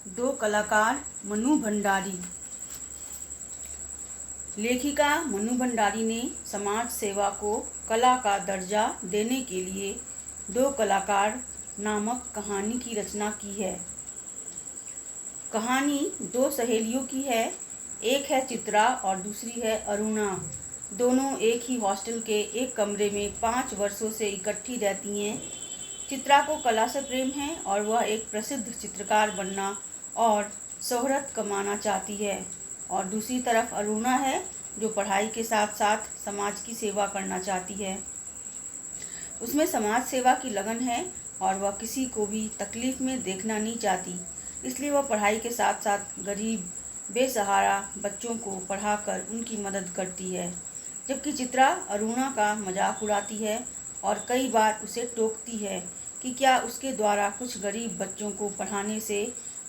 दो कलाकार मनु भंडारी। लेखिका मनु भंडारी ने समाज सेवा को कला का दर्जा देने के लिए दो कलाकार नामक कहानी की रचना की है। कहानी दो सहेलियों की है। एक है चित्रा और दूसरी है अरुणा। दोनों एक ही हॉस्टल के एक कमरे में 5 वर्षों से इकट्ठी रहती हैं। चित्रा को कला से प्रेम है और वह एक प्रसिद्ध चित्रकार बनना और शोहरत कमाना चाहती है, और दूसरी तरफ अरुणा है जो पढ़ाई के साथ साथ समाज की सेवा करना चाहती है। उसमें समाज सेवा की लगन है और वह किसी को भी तकलीफ में देखना नहीं चाहती, इसलिए वह पढ़ाई के साथ साथ गरीब बेसहारा बच्चों को पढ़ाकर उनकी मदद करती है। जबकि चित्रा अरुणा का मजाक उड़ाती है और कई बार उसे टोकती है कि क्या उसके द्वारा कुछ गरीब बच्चों को पढ़ाने से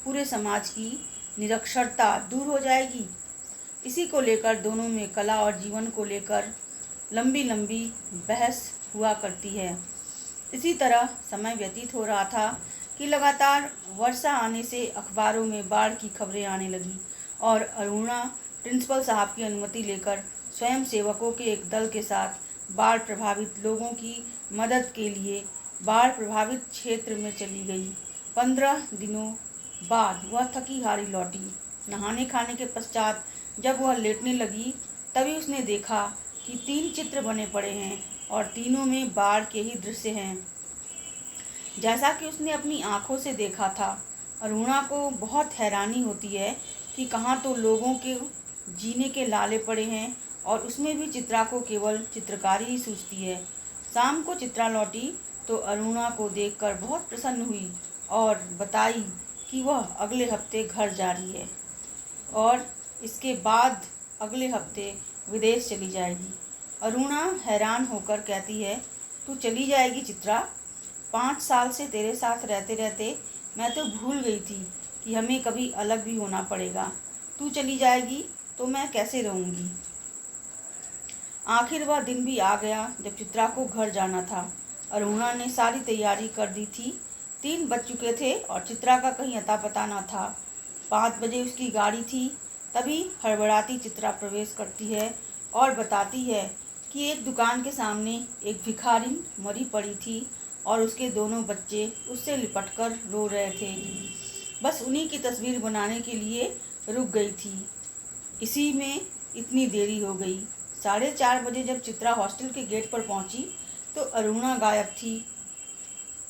पूरे समाज की निरक्षरता दूर हो जाएगी। इसी को लेकर दोनों में कला और जीवन को लेकर लंबी लंबी बहस हुआ करती है। इसी तरह समय व्यतीत हो रहा था कि लगातार वर्षा आने से अखबारों में बाढ़ की खबरें आने लगी और अरुणा प्रिंसिपल साहब की अनुमति लेकर स्वयं सेवकों के एक दल के साथ बाढ़ प्रभावित लोगों की मदद के लिए बाढ़ प्रभावित क्षेत्र में चली गई। 15 दिनों बाद वह थकी हारी लौटी। नहाने खाने के पश्चात जब वह लेटने लगी तभी उसने देखा कि 3 चित्र बने पड़े हैं और तीनों में बाढ़ के ही दृश्य हैं, जैसा कि उसने अपनी आंखों से देखा था। अरुणा को बहुत हैरानी होती है कि कहाँ तो लोगों के जीने के लाले पड़े हैं और उसमें भी चित्रा को केवल चित्रकारी ही सूझती है। शाम को चित्रा लौटी तो अरुणा को देखकर बहुत प्रसन्न हुई और बताई कि वह अगले हफ्ते घर जा रही है और इसके बाद अगले हफ्ते विदेश चली जाएगी। अरुणा हैरान होकर कहती है, तू चली जाएगी चित्रा? 5 साल से तेरे साथ रहते रहते मैं तो भूल गई थी कि हमें कभी अलग भी होना पड़ेगा। तू चली जाएगी तो मैं कैसे रहूँगी? आखिर वह दिन भी आ गया जब चित्रा को घर जाना था। अरुणा ने सारी तैयारी कर दी थी। 3 बज चुके थे और चित्रा का कहीं अता पता न था। 5 बजे उसकी गाड़ी थी। तभी हड़बड़ाती चित्रा प्रवेश करती है और बताती है कि एक दुकान के सामने एक भिखारिन मरी पड़ी थी और उसके दोनों बच्चे उससे लिपटकर रो रहे थे। बस उन्हीं की तस्वीर बनाने के लिए रुक गई थी। इसी में इतनी देरी हो गई। 4:30 बजे जब चित्रा हॉस्टल के गेट पर पहुंची तो अरुणा गायब थी।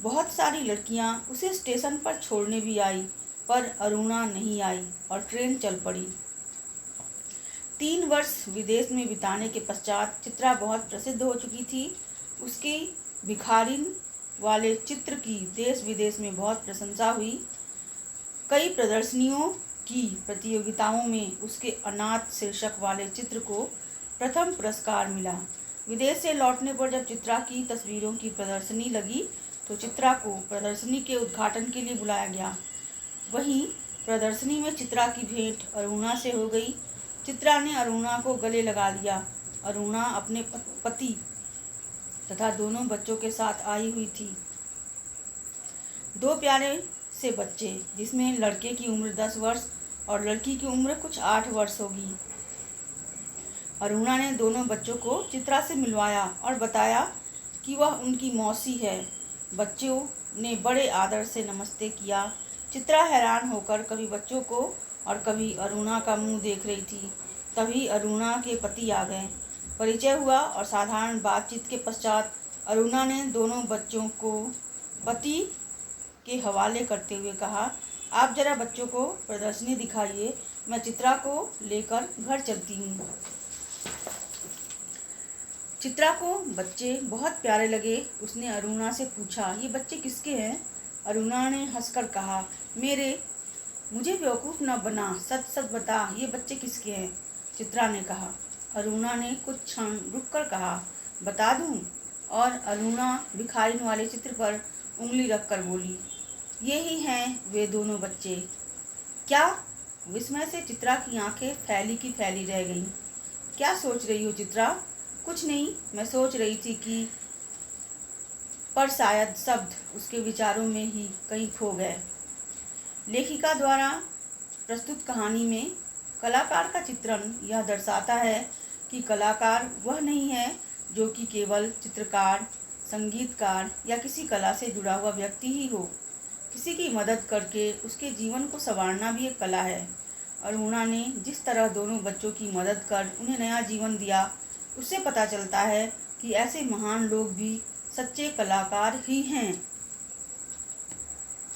बहुत सारी लड़कियां उसे स्टेशन पर छोड़ने भी आई, पर अरुणा नहीं आई और ट्रेन चल पड़ी। 3 वर्ष विदेश में बिताने के पश्चात चित्रा बहुत प्रसिद्ध हो चुकी थी। उसकी भिखारिन वाले चित्र की देश विदेश में बहुत प्रशंसा हुई। कई प्रदर्शनियों की प्रतियोगिताओं में उसके अनाथ शीर्षक वाले चित्र को प्रथम पुरस्कार मिला। विदेश से लौटने पर जब चित्रा की तस्वीरों की प्रदर्शनी लगी तो चित्रा को प्रदर्शनी के उद्घाटन के लिए बुलाया गया। वहीं प्रदर्शनी में चित्रा की भेंट अरुणा से हो गई। चित्रा ने अरुणा को गले लगा लिया। अरुणा अपने पति तथा दोनों बच्चों के साथ आई हुई थी। 2 प्यारे से बच्चे, जिसमें लड़के की उम्र 10 वर्ष और लड़की की उम्र कुछ 8 वर्ष होगी। अरुणा ने दोनों बच्चों को चित्रा से मिलवाया और बताया कि वह उनकी मौसी है। बच्चों ने बड़े आदर से नमस्ते किया। चित्रा हैरान होकर कभी बच्चों को और कभी अरुणा का मुंह देख रही थी। तभी अरुणा के पति आ गए। परिचय हुआ और साधारण बातचीत के पश्चात अरुणा ने दोनों बच्चों को पति के हवाले करते हुए कहा, आप जरा बच्चों को प्रदर्शनी दिखाइए, मैं चित्रा को लेकर घर चलती हूँ। चित्रा को बच्चे बहुत प्यारे लगे। उसने अरुणा से पूछा, ये बच्चे किसके हैं? अरुणा ने हंसकर कहा, मेरे। मुझे बेवकूफ़ न बना, सच सच बता, ये बच्चे किसके हैं? चित्रा ने कहा। अरुणा ने कुछ क्षण रुककर कहा, बता दूं? और अरुणा भिखारिन वाले चित्र पर उंगली रखकर बोली, ये ही हैं वे दोनों बच्चे। क्या? विस्मय से चित्रा की आंखें फैली की फैली रह गईं। क्या सोच रही हो चित्रा? कुछ नहीं, मैं सोच रही थी कि पर शायद शब्द उसके विचारों में ही कहीं खो गए। लेखिका द्वारा प्रस्तुत कहानी में कलाकार का चित्रण यह दर्शाता है कि कलाकार वह नहीं है जो कि केवल चित्रकार, संगीतकार या किसी कला से जुड़ा हुआ व्यक्ति ही हो। किसी की मदद करके उसके जीवन को संवारना भी एक कला है। अरुणा ने जिस तरह दोनों बच्चों की मदद कर उन्हें नया जीवन दिया, उससे पता चलता है कि ऐसे महान लोग भी सच्चे कलाकार ही हैं।